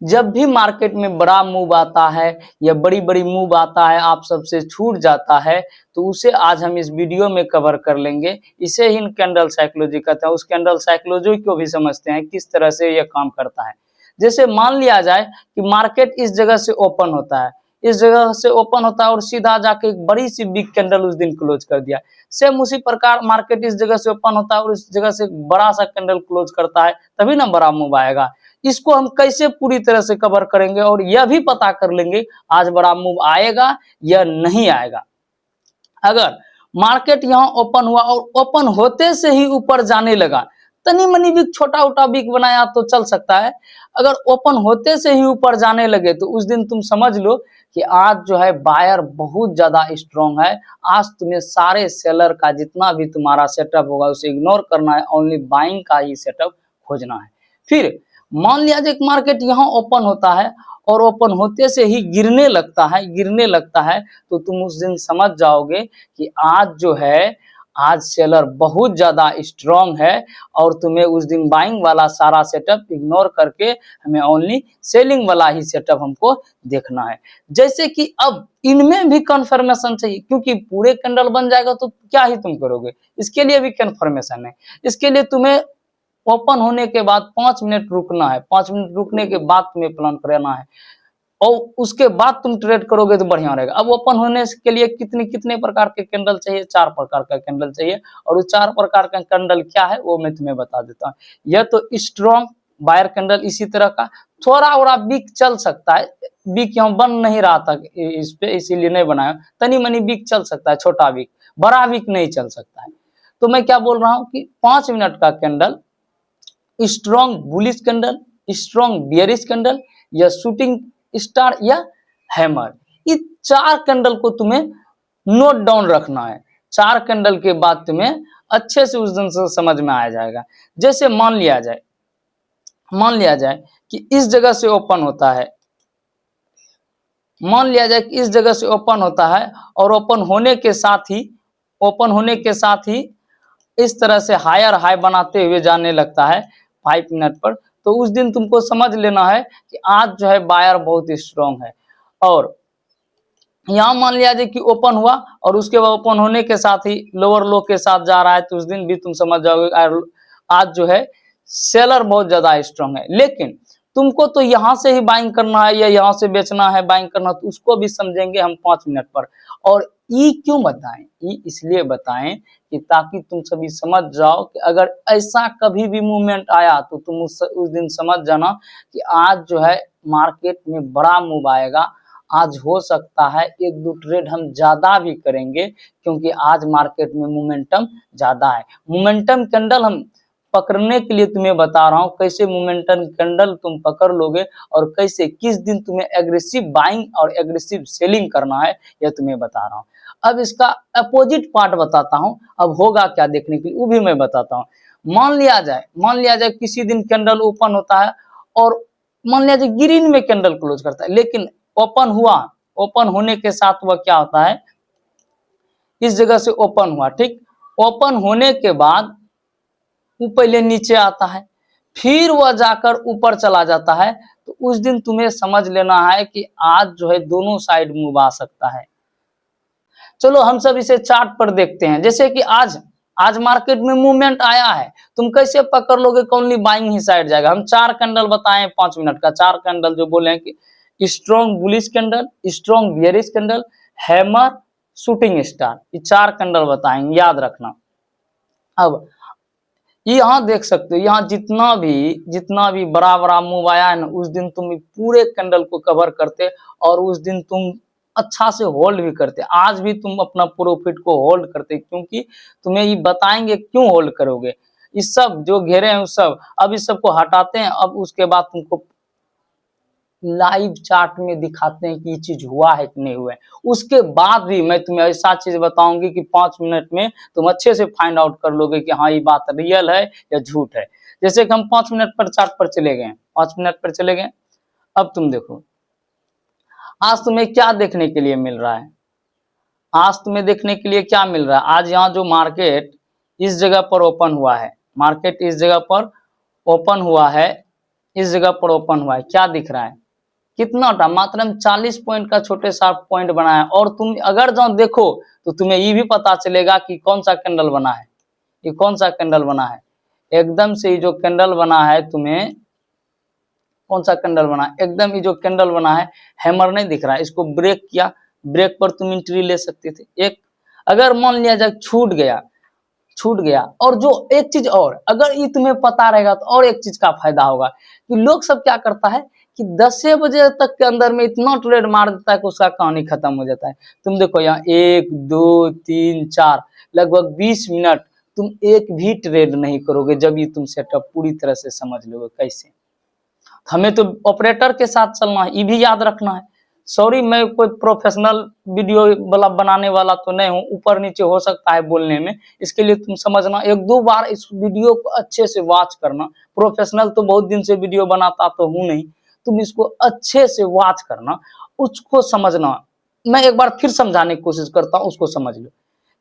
जब भी मार्केट में बड़ा मूव आता है या बड़ी बड़ी मूव आता है, आप सबसे छूट जाता है, तो उसे आज हम इस वीडियो में कवर कर लेंगे। इसे ही कैंडल साइकोलॉजी कहते हैं। उस कैंडल साइकोलॉजी को भी समझते हैं किस तरह से यह काम करता है। जैसे मान लिया जाए कि मार्केट इस जगह से ओपन होता है, इस जगह से ओपन होता है और सीधा जाके एक बड़ी सी बिग कैंडल उस दिन क्लोज कर दिया। सेम उसी प्रकार मार्केट इस जगह से ओपन होता है और इस जगह से बड़ा सा कैंडल क्लोज करता है, तभी ना बड़ा मूव आएगा। इसको हम कैसे पूरी तरह से कवर करेंगे और यह भी पता कर लेंगे आज बड़ा मूव आएगा या नहीं आएगा। अगर मार्केट यहाँ ओपन हुआ और ओपन होते से ही ऊपर जाने लगा, तनी मनी भी छोटा उटा बिक बनाया तो चल सकता है। अगर ओपन होते से ही ऊपर जाने लगे तो उस दिन तुम समझ लो कि आज जो है बायर बहुत ज्यादा स्ट्रॉन्ग है। आज तुम्हें सारे सेलर का जितना भी तुम्हारा सेटअप होगा उसे इग्नोर करना है, ओनली बाइंग का ही सेटअप खोजना है। फिर मान लिया जाए मार्केट यहाँ ओपन होता है और ओपन होते से ही गिरने लगता है, तो तुम उस दिन समझ जाओगे कि आज जो है आज सेलर बहुत ज्यादा स्ट्रॉन्ग है और तुम्हें उस दिन बाइंग वाला सारा सेटअप इग्नोर करके हमें ओनली सेलिंग वाला ही सेटअप हमको देखना है। जैसे कि अब इनमें भी कंफर्मेशन चाहिए, क्योंकि पूरे कैंडल बन जाएगा तो क्या ही तुम करोगे, इसके लिए भी कंफर्मेशन है। इसके लिए तुम्हें ओपन होने के बाद 5 मिनट रुकना है, 5 मिनट रुकने के बाद तुम्हें प्लान करना है और उसके बाद तुम ट्रेड करोगे तो बढ़िया रहेगा। अब ओपन होने के लिए कितने प्रकार के कैंडल चाहिए? 4 प्रकार का कैंडल चाहिए। और वो 4 प्रकार का कैंडल क्या है वो मैं तुम्हें बता देता हूँ। यह तो स्ट्रॉन्ग बायर कैंडल, इसी तरह का थोड़ा और वीक चल सकता है। वीक यहाँ बन नहीं रहा था इस पे, इसीलिए नहीं बनाया। तनी मनी वीक चल सकता है, छोटा वीक, बड़ा वीक नहीं चल सकता है। तो मैं क्या बोल रहा हूँ कि 5 मिनट का candle, strong bullish candle, strong bearish candle या शूटिंग स्टार या हैमर, ये 4 कैंडल को तुम्हें नोट डाउन रखना है। 4 कैंडल के बाद तुम्हें अच्छे से उस दिन से समझ में आ जाएगा। जैसे मान लिया जाए कि इस जगह से ओपन होता है, मान लिया जाए कि इस जगह से ओपन होता है और ओपन होने के साथ ही इस तरह से हायर हाई बनाते हुए जाने लगता है 5 मिनट पर, तो उस दिन तुमको समझ लेना है कि आज जो है बायर बहुत स्ट्रॉन्ग है। और यहाँ मान लिया जाए कि ओपन हुआ और उसके बाद ओपन होने के साथ ही लोअर लो के साथ जा रहा है, तो उस दिन भी तुम समझ जाओगे आज जो है सेलर बहुत ज्यादा स्ट्रॉन्ग है। लेकिन तुमको तो यहाँ से ही बाइंग करना है या यहाँ से बेचना है, बाइंग करना, तो उसको भी समझेंगे हम 5 मिनट पर। और ई क्यों बताएं? ई इसलिए बताएं कि ताकि तुम सभी समझ जाओ कि अगर ऐसा कभी भी मूवमेंट आया तो तुम उस दिन समझ जाना कि आज जो है मार्केट में बड़ा मूव आएगा। आज हो सकता है 1-2 ट्रेड हम ज्यादा भी करेंगे, क्योंकि आज मार्केट में मोमेंटम ज्यादा है। मोमेंटम कैंडल हम पकड़ने के लिए तुम्हें बता रहा हूँ, कैसे मोमेंटम कैंडल तुम पकड़ लोगे और कैसे किस दिन तुम्हें एग्रेसिव बाइंग और एग्रेसिव सेलिंग करना है, यह तुम्हें बता रहा हूँ। अब इसका अपोजिट पार्ट बताता हूँ, अब होगा क्या देखने के लिए वो भी मैं बताता हूँ। मान लिया जाए किसी दिन कैंडल ओपन होता है और मान लिया जाए ग्रीन में कैंडल क्लोज करता है, लेकिन ओपन होने के साथ वह क्या होता है, इस जगह से ओपन हुआ, ठीक, ओपन होने के बाद वो पहले नीचे आता है, फिर वह जाकर ऊपर चला जाता है, तो उस दिन तुम्हें समझ लेना है कि आज जो है दोनों साइड मूव आ सकता है। चलो हम सब इसे चार्ट पर देखते हैं। जैसे कि आज मार्केट में मूवमेंट आया है, तुम कैसे पकड़ लोगे? ओनली बाइंग ही साइड जाएगा। हम 4 कैंडल बताएं 5 मिनट का, 4 कैंडल जो बोले हैं कि strong bullish candle, strong bearish candle, hammer, shooting star, ये 4 कैंडल बताएंगे, याद रखना। अब यहाँ देख सकते हो, यहाँ जितना भी बड़ा मूव आया है ना, उस दिन तुम पूरे कैंडल को कवर करते और उस दिन तुम अच्छा से होल्ड भी करते। आज भी तुम अपना प्रॉफिट को होल्ड करते, क्योंकि तुम्हें ये बताएंगे क्यों होल्ड करोगे। इस सब जो घेरे हैं उस सब, अब इस सब को हटाते हैं। अब उसके बाद तुमको लाइव चार्ट में दिखाते हैं कि ये चीज हुआ है कि नहीं हुआ है। उसके बाद भी मैं तुम्हें ऐसा चीज बताऊंगी कि 5 मिनट में तुम अच्छे से फाइंड आउट कर लोगे कि हाँ ये बात रियल है या झूठ है। जैसे कि हम 5 मिनट पर चार्ट पर चले गए, 5 मिनट पर चले गए। अब तुम देखो आज तुम्हें क्या देखने के लिए मिल रहा है, आज तुम्हें देखने के लिए क्या मिल रहा है। आज यहाँ जो मार्केट इस जगह पर ओपन हुआ है, मार्केट इस जगह पर ओपन हुआ है इस जगह पर ओपन हुआ है, क्या दिख रहा है, कितना था, मात्र 40 पॉइंट का छोटे सा पॉइंट बना है। और तुम अगर जो देखो तो तुम्हें ये भी पता चलेगा कि कौन सा कैंडल बना है, ये कौन सा कैंडल बना है। एकदम से ये जो कैंडल बना है, तुम्हें कौन सा कैंडल बना है, एकदम ये जो कैंडल बना है हैमर नहीं दिख रहा है, इसको ब्रेक किया, ब्रेक पर तुम एंट्री ले सकते थे। एक अगर मान लिया जाए छूट गया, और जो एक चीज और, अगर ये तुम्हें पता रहेगा तो और एक चीज का फायदा होगा कि लोग सब क्या करता है कि 10 बजे तक के अंदर में इतना ट्रेड मार देता है कि उसका कहानी खत्म हो जाता है। तुम देखो यहाँ 1 2 3 4 लगभग 20 मिनट तुम एक भी ट्रेड नहीं करोगे जब ये तुम सेटअप पूरी तरह से समझ लोगे कैसे। हमें तो ऑपरेटर के साथ चलना है, ये भी याद रखना है। सॉरी, मैं कोई प्रोफेशनल वीडियो वाला बनाने वाला तो नहीं हूँ, ऊपर नीचे हो सकता है बोलने में, इसके लिए तुम समझना, 1-2 बार इस वीडियो को अच्छे से वॉच करना। प्रोफेशनल तो बहुत दिन से वीडियो बनाता तो हूँ नहीं, तुम इसको अच्छे से वॉच करना, उसको समझना। मैं एक बार फिर समझाने की कोशिश करता हूँ, उसको समझ लो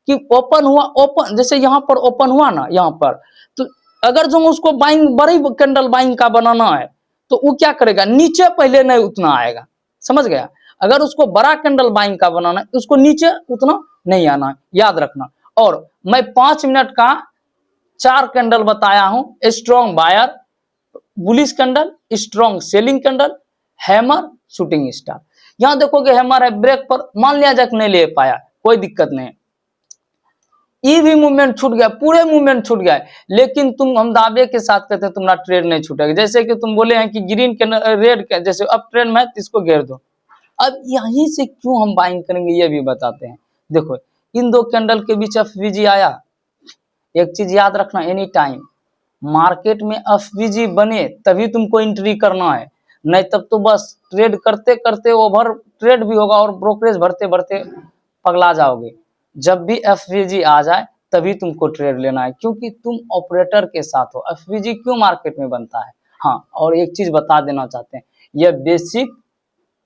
कि ओपन हुआ, ओपन जैसे यहाँ पर ओपन हुआ ना, यहाँ पर तो अगर जो उसको बाइंग, बड़ी कैंडल बाइंग का बनाना है तो वो क्या करेगा, नीचे पहले नहीं उतना आएगा, समझ गया। अगर उसको बड़ा कैंडल बाइंग का बनाना है उसको नीचे उतना नहीं आना है, याद रखना। और मैं 5 मिनट का 4 कैंडल बताया हूं, strong buyer, bullish candle, strong selling candle, hammer, shooting star. यहां देखोगे हैमर है, ब्रेक पर मान लिया जाए नहीं ले पाया, कोई दिक्कत नहीं, ये भी मूवमेंट छूट गया, पूरे मूवमेंट छूट गया, लेकिन तुम, हम दावे के साथ कहते हैं तुम्हारा ट्रेड नहीं छूटेगा। जैसे कि तुम बोले हैं कि ग्रीन के रेड के, जैसे अब ट्रेंड में इसको घेर दो, अब यहीं से क्यों हम बाइंग करेंगे ये भी बताते हैं। देखो इन दो कैंडल के बीच एफवीजी आया, एक चीज याद रखना, एनी टाइम मार्केट में एफवीजी बने तभी तुमको एंट्री करना है, नहीं तब तो बस ट्रेड करते करते ओवर ट्रेड भी होगा और ब्रोकरेज भरते भरते पगला जाओगे। जब भी एफवीजी आ जाए तभी तुमको ट्रेड लेना है, क्योंकि तुम ऑपरेटर के साथ हो। एफवीजी क्यों मार्केट में बनता है, हाँ, और एक चीज बता देना चाहते हैं, यह बेसिक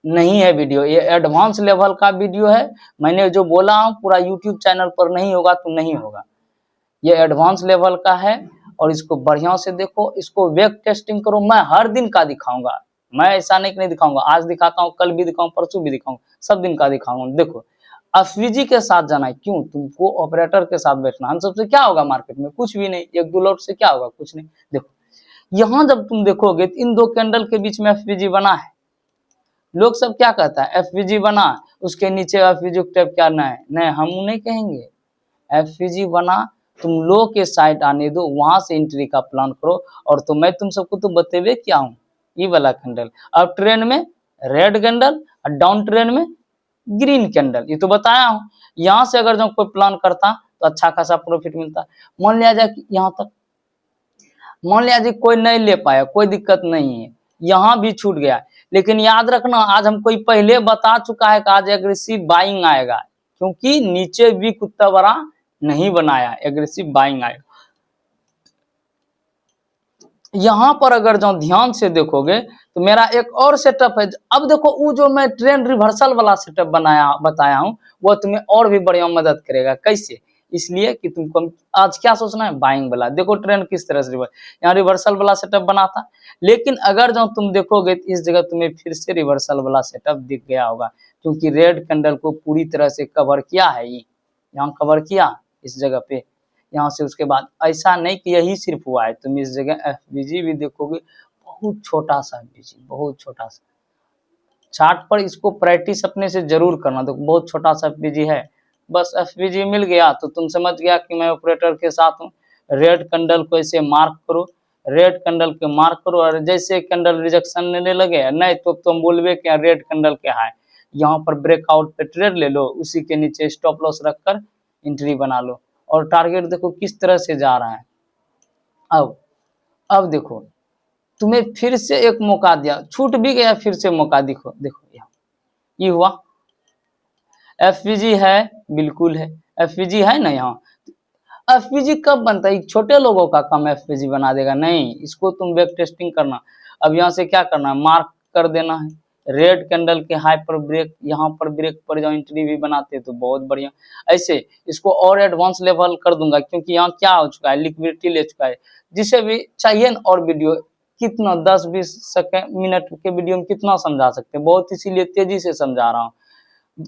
नहीं है वीडियो, ये एडवांस लेवल का वीडियो है। मैंने जो बोला हूँ पूरा यूट्यूब चैनल पर नहीं होगा तो नहीं होगा, ये एडवांस लेवल का है। और इसको बढ़िया से देखो, इसको वेब टेस्टिंग करो, मैं हर दिन का दिखाऊंगा, मैं ऐसा नहीं दिखाऊंगा, आज दिखाता हूँ, कल भी दिखाऊंगा, परसों भी दिखाऊंगा, सब दिन का दिखाऊंगा। देखो एफवीजी के साथ जाना है, क्यों, तुमको ऑपरेटर के साथ बैठना। हम सबसे क्या होगा मार्केट में, कुछ भी नहीं, 1-2 लॉट से क्या होगा, कुछ नहीं। देखो यहाँ जब तुम देखोगे इन दो कैंडल के बीच में एफवीजी बना है, लोग सब क्या कहता है, एफवीजी बना उसके नीचे एफवीजी टैप क्या ना है, नहीं हम नहीं कहेंगे, एफवीजी बना तुम लो के साइड आने दो, वहां से एंट्री का प्लान करो। और तो मैं तुम सबको तो बतेबे क्या हूँ, ये वाला कैंडल, अब ट्रेंड में रेड कैंडल और डाउन ट्रेंड में ग्रीन कैंडल, ये तो बताया हूँ। यहाँ से अगर जो कोई प्लान करता तो अच्छा खासा प्रॉफिट मिलता। मान लिया जाए कि यहाँ तक, मान लिया जाए कोई नहीं ले पाया, कोई दिक्कत नहीं है, यहाँ भी छूट गया, लेकिन याद रखना आज हमको पहले बता चुका है कि आज एग्रेसिव बाइंग आएगा, क्योंकि नीचे भी कुत्ता बड़ा नहीं बनाया, एग्रेसिव बाइंग आएगा। यहाँ पर अगर जो ध्यान से देखोगे तो मेरा एक और सेटअप है। अब देखो वो जो मैं ट्रेंड रिवर्सल वाला सेटअप बताया हूँ वो तुम्हें और भी बढ़िया मदद करेगा। कैसे, इसलिए कि तुमको आज क्या सोचना है, बाइंग वाला। देखो ट्रेंड किस तरह से यहाँ रिवर्सल वाला सेटअप बना था, लेकिन अगर जो तुम देखोगे इस जगह तुम्हें फिर से रिवर्सल वाला सेटअप दिख गया होगा, क्योंकि रेड कैंडल को पूरी तरह से कवर किया है, ये यहाँ कवर किया इस जगह पे, यहाँ से उसके बाद ऐसा नहीं कि यही सिर्फ हुआ है, तुम इस जगह एफवीजी भी देखोगे, बहुत छोटा सा एफवीजी, बहुत छोटा सा। चार्ट पर इसको प्रैक्टिस अपने से जरूर करना, तो बहुत छोटा सा एफवीजी है, बस एफवीजी मिल गया तो तुम समझ गया कि मैं ऑपरेटर के साथ हूँ। रेड कैंडल को ऐसे मार्क करो, रेड कैंडल के मार्क करो, और जैसे कैंडल रिजेक्शन लेने लगे नहीं तो तुम बोलबे क्या रेड कैंडल के हाई, यहाँ पर ब्रेकआउट पे ट्रेड ले लो, उसी के नीचे स्टॉप लॉस रखकर एंट्री बना लो। और टारगेट देखो किस तरह से जा रहा है। अब देखो तुम्हें फिर से एक मौका दिया, छूट भी गया, फिर से मौका, देखो यहाँ ये हुआ, एफवीजी है, बिल्कुल है, एफवीजी है ना। यहाँ एफवीजी कब बनता है, छोटे लोगों का काम एफवीजी बना देगा, नहीं, इसको तुम बैक टेस्टिंग करना। अब यहाँ से क्या करना है, मार्क कर देना है, रेड कैंडल के हाई पर ब्रेक, यहाँ पर ब्रेक पर जो एंट्री भी बनाते हैं तो बहुत बढ़िया। ऐसे इसको और एडवांस लेवल कर दूंगा, क्योंकि यहाँ क्या हो चुका है, लिक्विडिटी ले चुका है। जिसे भी चाहिए और वीडियो कितना 10-20 सेकंड मिनट के वीडियो में कितना समझा सकते हैं, बहुत इसीलिए तेजी से समझा रहा हूँ।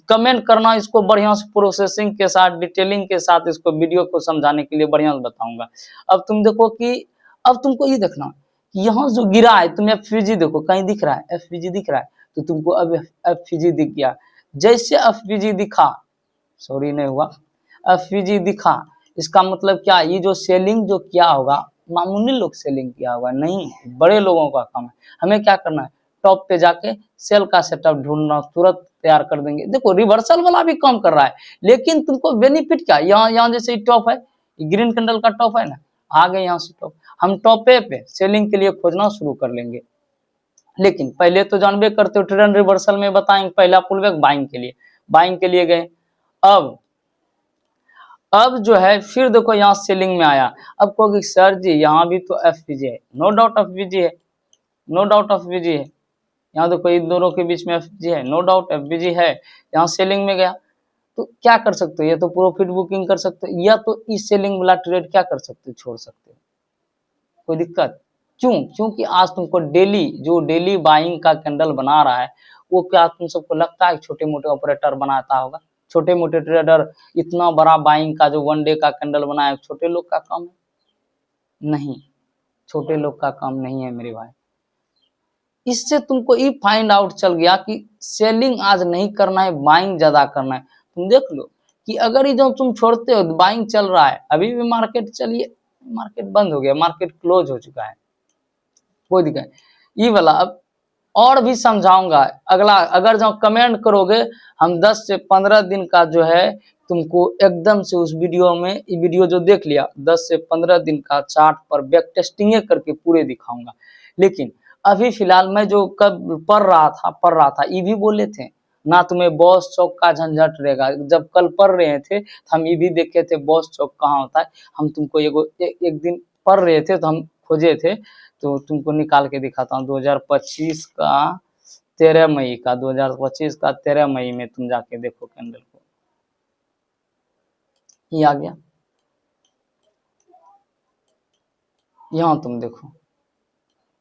कमेंट करना, इसको बढ़िया से प्रोसेसिंग के साथ, डिटेलिंग के साथ इसको वीडियो को समझाने के लिए बढ़िया से बताऊंगा। अब तुम देखो कि अब तुमको ये देखना, यहाँ जो गिरा है तुम एफवीजी देखो, कहीं दिख रहा है एफवीजी दिख रहा है, तो तुमको अब एफवीजी दिख गया। जैसे एफवीजी दिखा, सॉरी नहीं हुआ, एफवीजी दिखा, इसका मतलब क्या, ये जो सेलिंग जो किया होगा, मामूली लोग सेलिंग किया होगा नहीं, बड़े लोगों का काम है। हमें क्या करना है, टॉप पे जाके सेल का सेटअप ढूंढना, तुरंत तैयार कर देंगे। देखो रिवर्सल वाला भी काम कर रहा है, लेकिन तुमको बेनिफिट क्या, यहाँ जैसे टॉप है, ग्रीन कैंडल का टॉप है ना, आ गए यहाँ से टॉप, हम टॉप पे सेलिंग के लिए खोजना शुरू कर लेंगे। लेकिन पहले तो जानबे करते हो ट्रेंड रिवर्सल में बताएंगे, पहला पुलबैक बाइंग के लिए गए। अब जो है फिर देखो यहाँ सेलिंग में आया। अब कहोगे सर जी यहाँ भी तो एफवीजी है, नो डाउट एफवीजी है, नो डाउट एफवीजी है, यहाँ देखो इन दोनों के बीच में एफवीजी है, नो डाउट एफवीजी है। यहाँ सेलिंग में गया तो क्या कर सकते हो, या तो प्रॉफिट बुकिंग कर सकते हो, या तो इस सेलिंग वाला ट्रेड क्या कर सकते हो, छोड़ सकते हो, कोई दिक्कत। क्यों, क्योंकि आज तुमको डेली बाइंग का कैंडल बना रहा है, वो क्या तुम सबको लगता है छोटे मोटे ऑपरेटर बनाता होगा, छोटे मोटे ट्रेडर इतना बड़ा बाइंग का जो वन डे का कैंडल बनाया छोटे लोग का काम है? नहीं, छोटे लोग का काम नहीं है मेरे भाई। इससे तुमको ये फाइंड आउट चल गया कि सेलिंग आज नहीं करना है, बाइंग ज्यादा करना है। तुम देख लो कि अगर ये जो तुम छोड़ते हो, बाइंग चल रहा है, अभी भी मार्केट चलिए, मार्केट बंद हो गया, मार्केट क्लोज हो चुका है, कोई दिक्कत। ये वाला अब और भी समझाऊंगा अगला, अगर जो कमेंट करोगे, हम 10 से 15 दिन का जो है तुमको एकदम से उस वीडियो में, ये वीडियो जो देख लिया 10 से 15 दिन का चार्ट पर बैक टेस्टिंग करके पूरे दिखाऊंगा। लेकिन अभी फिलहाल मैं जो कल पढ़ रहा था, ये भी बोले थे ना तुम्हें बॉस चौक का झंझट रहेगा। जब कल पढ़ रहे थे तो हम ये भी देखे थे बॉस चौक कहाँ होता है, हम तुमको एक दिन पढ़ रहे थे तो हम खोजे थे, तो तुमको निकाल के दिखाता हूँ। 2025 का 13 मई का 2025 का 13 मई में तुम जाके देखो कैंडल को, ये आ गया यहाँ, तुम देखो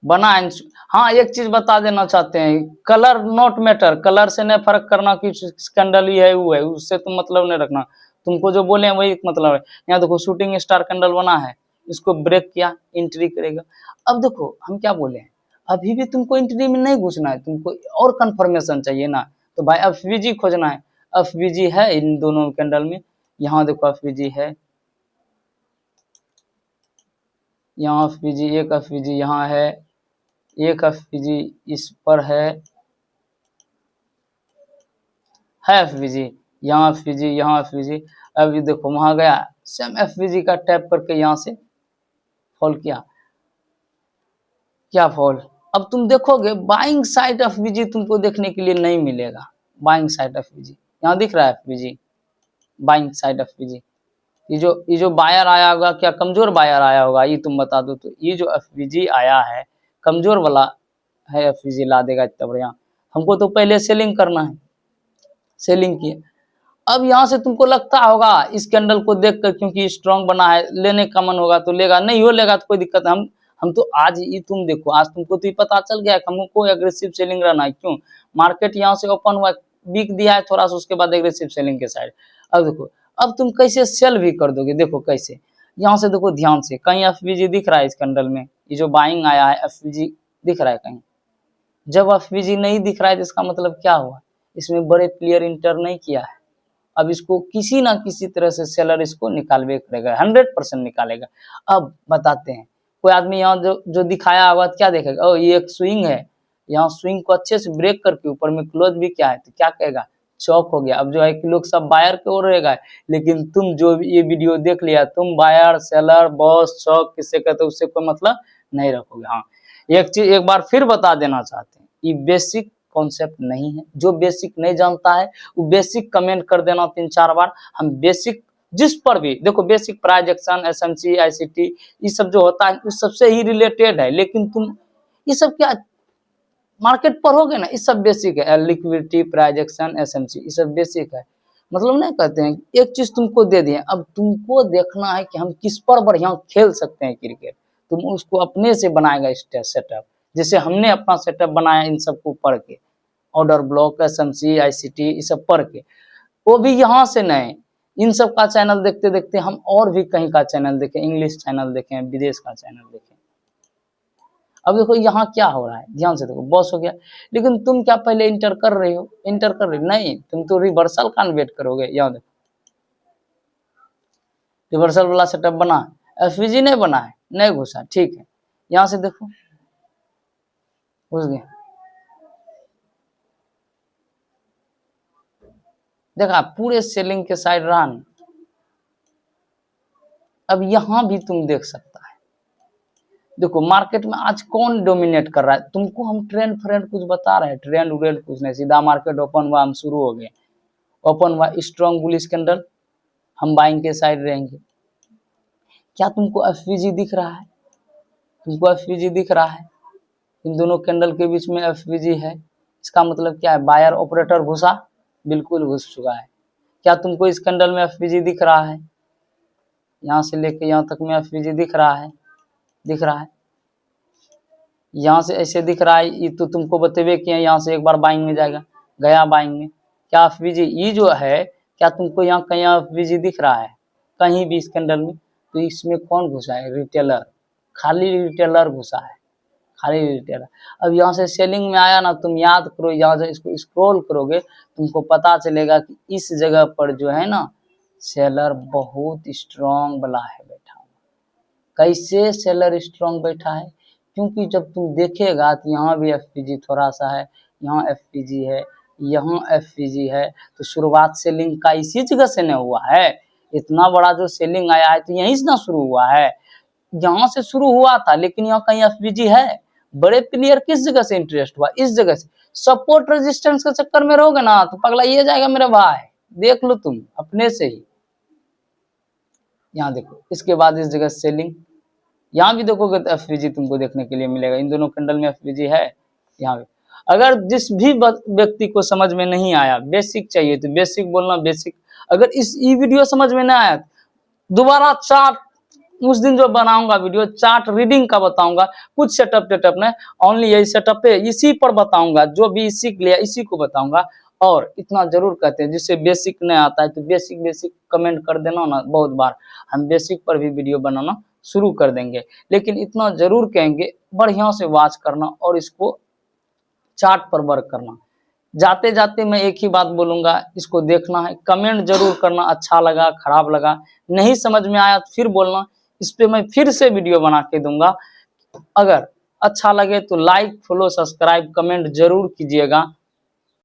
बना। हाँ एक चीज बता देना चाहते हैं, कलर नॉट मैटर, कलर से नहीं फर्क करना कि कैंडल ही है वो है, उससे तुम मतलब नहीं रखना, तुमको जो बोले हैं वही मतलब है। यहाँ देखो शूटिंग स्टार कैंडल बना है, इसको ब्रेक किया, एंट्री करेगा। अब देखो हम क्या बोले हैं, अभी भी तुमको एंट्री में नहीं घुसना है, तुमको और कंफर्मेशन चाहिए ना, तो भाई एफवीजी खोजना है। एफवीजी है इन दोनों कैंडल में, यहाँ देखो एफवीजी है, यहाँ एफवीजी, एक एफवीजी यहाँ है, एक एफवीजी इस पर है एफवीजी, यहाँ एफवीजी, यहाँ एफवीजी। अब ये देखो वहां गया, सेम एफवीजी का टैप करके यहाँ से फॉल किया, क्या फॉल। अब तुम देखोगे बाइंग साइड एफवीजी तुमको देखने के लिए नहीं मिलेगा, बाइंग साइड एफवीजी यहाँ दिख रहा है, एफवीजी बाइंग साइड एफवीजी। ये जो बायर आया होगा, क्या कमजोर बायर आया होगा, ये तुम बता दो। तो ये जो एफवीजी आया है कमजोर वाला है, एफवीजी ला देगा इतना बढ़िया। हमको तो पहले सेलिंग करना है, सेलिंग किए। अब यहाँ से तुमको लगता होगा इस कैंडल को देखकर, क्योंकि स्ट्रांग बना है, लेने का मन होगा तो लेगा, नहीं हो लेगा तो कोई दिक्कत है। हम तो आज ये तुम देखो, आज तुमको तो ये पता चल गया कि हमको एग्रेसिव सेलिंग रहना है। क्यों, मार्केट यहाँ से ओपन हुआ, वीक दिया है थोड़ा सा, उसके बाद एग्रेसिव सेलिंग के साइड। अब देखो अब तुम कैसे सेल भी कर दोगे, देखो कैसे, यहाँ से देखो ध्यान से, कहीं एफवीजी दिख रहा है इस कैंडल में, ये जो बाइंग आया है एफवीजी दिख रहा है कहीं? जब एफवीजी नहीं दिख रहा है तो इसका मतलब क्या हुआ, इसमें बड़े प्लेयर इंटर नहीं किया है। अब इसको किसी ना किसी तरह से सेलर इसको निकालवे करेगा, 100% निकालेगा। अब बताते हैं, कोई आदमी यहाँ जो दिखाया होगा क्या देखेगा, ओ ये एक स्विंग है, यहाँ स्विंग को अच्छे से ब्रेक करके ऊपर में क्लोज भी क्या है, तो क्या कहेगा, चौक हो गया। अब जो है कि लोग सब बायर की ओर रहेगा, लेकिन तुम जो ये वीडियो देख लिया, तुम बायर सेलर बॉस चौक किससे कहते हो, उससे कोई मतलब नहीं रखोगे। हाँ एक चीज एक बार फिर बता देना चाहते हैं, ये बेसिक कॉन्सेप्ट नहीं है, जो बेसिक नहीं जानता है वो बेसिक कमेंट कर देना 3-4 बार। हम बेसिक जिस पर भी देखो, बेसिक प्राइजेक्शन एसएमसी आईसीटी ये सब जो होता है उस सबसे ही रिलेटेड है, लेकिन तुम ये सब क्या मार्केट पढ़ोगे ना, ये सब बेसिक है, लिक्विडिटी प्राइजेक्शन एसएमसी ये सब बेसिक है। मतलब नहीं कहते हैं, एक चीज तुमको दे दिए, अब तुमको देखना है कि हम किस पर बढ़िया खेल सकते हैं क्रिकेट, तुम उसको अपने से बनाएगा सेटअप, जैसे हमने अपना सेटअप बनाया इन सबको पढ़ के, ऑर्डर ब्लॉक, SMC, ICT ये सब पढ़ के, वो भी यहाँ से नहीं, इन सब का चैनल देखते देखते हम और भी कहीं का चैनल देखें, इंग्लिश चैनल देखें, विदेश का चैनल देखें। अब देखो यहाँ क्या हो रहा है, ध्यान से देखो, बॉस हो गया, लेकिन तुम क्या पहले इंटर कर रहे हो, इंटर कर रहे हो नहीं, तुम तो रिवर्सल कन्वर्ट करोगे। यहाँ देखो रिवर्सल वाला सेटअप बना, FVG नहीं बना है, नहीं घुसा, ठीक है, यहाँ से देखो घुस गया, देखा पूरे सेलिंग के साइड रहा ना। अब यहाँ भी तुम देख सकता है, देखो मार्केट में आज कौन डोमिनेट कर रहा है, तुमको हम ट्रेंड फ्रेंड कुछ बता रहे हैं, ट्रेंड व्रेंड कुछ नहीं, सीधा मार्केट ओपन हुआ हम शुरू हो गए, ओपन हुआ स्ट्रॉन्ग बुलिश कैंडल, हम बाइंग के साइड रहेंगे। क्या तुमको FVG दिख रहा है, तुमको FVG दिख रहा है, इन दोनों कैंडल के बीच में FVG है, इसका मतलब क्या है, बायर ऑपरेटर घुसा, बिल्कुल घुस चुका है। क्या तुमको इस कैंडल में FVG दिख रहा है, यहाँ से लेके यहाँ तक में FVG दिख रहा है, दिख रहा है, यहाँ से ऐसे दिख रहा है, ये तो तुमको बतेबे किए, यहाँ से एक बार बाइंग में जाएगा, गया बाइंग में, क्या FVG ये जो है, क्या तुमको यहाँ कहीं FVG दिख रहा है कहीं भी इस कैंडल में, तो इसमें कौन घुसा है, रिटेलर, खाली रिटेलर घुसा है, खाली रिटेलर। अब यहाँ से सेलिंग में आया ना, तुम याद करो, यहाँ से इसको स्क्रॉल करोगे तुमको पता चलेगा कि इस जगह पर जो है ना सेलर बहुत स्ट्रॉन्ग वाला है बैठा हुआ। कैसे सेलर स्ट्रॉन्ग बैठा है, क्योंकि जब तुम देखेगा तो यहाँ भी FVG थोड़ा सा है, यहाँ FVG है, यहाँ FVG है, तो शुरुआत सेलिंग का इसी जगह से नहीं हुआ है, इतना बड़ा जो सेलिंग आया है तो यहीं से ना शुरू हुआ है, यहाँ से शुरू हुआ था, लेकिन यहाँ कहीं FVG है। बड़े प्लेयर किस जगह से इंटरेस्ट हुआ, इस जगह से, सपोर्ट रेजिस्टेंस के चक्कर में रहोगे ना तो पगला ये जाएगा मेरे भाई, देख लो तुम अपने से ही। यहाँ देखो इसके बाद इस जगह सेलिंग, यहाँ भी देखोगे तो FVG तुमको देखने के लिए मिलेगा, इन दोनों कैंडल में FVG है। यहाँ पे अगर जिस भी व्यक्ति को समझ में नहीं आया, बेसिक चाहिए तो बेसिक बोलना, बेसिक, अगर इस वीडियो समझ में ना आया दोबारा चार्ट उस दिन जो बनाऊंगा वीडियो, चार्ट रीडिंग का बताऊंगा, कुछ सेटअप नहीं, ओनली यही सेटअप है, इसी पर बताऊंगा, जो भी सीख लिया इसी को बताऊंगा। और इतना जरूर कहते हैं जिससे बेसिक नहीं आता है तो बेसिक कमेंट कर देना ना, बहुत बार हम बेसिक पर भी वीडियो बनाना शुरू कर देंगे, लेकिन इतना जरूर कहेंगे बढ़िया से वॉच करना और इसको चार्ट पर वर्क करना। जाते जाते मैं एक ही बात बोलूंगा, इसको देखना है, कमेंट जरूर करना, अच्छा लगा खराब लगा, नहीं समझ में आया फिर बोलना, इस पे मैं फिर से वीडियो बना के दूंगा। अगर अच्छा लगे तो लाइक फॉलो सब्सक्राइब कमेंट जरूर कीजिएगा।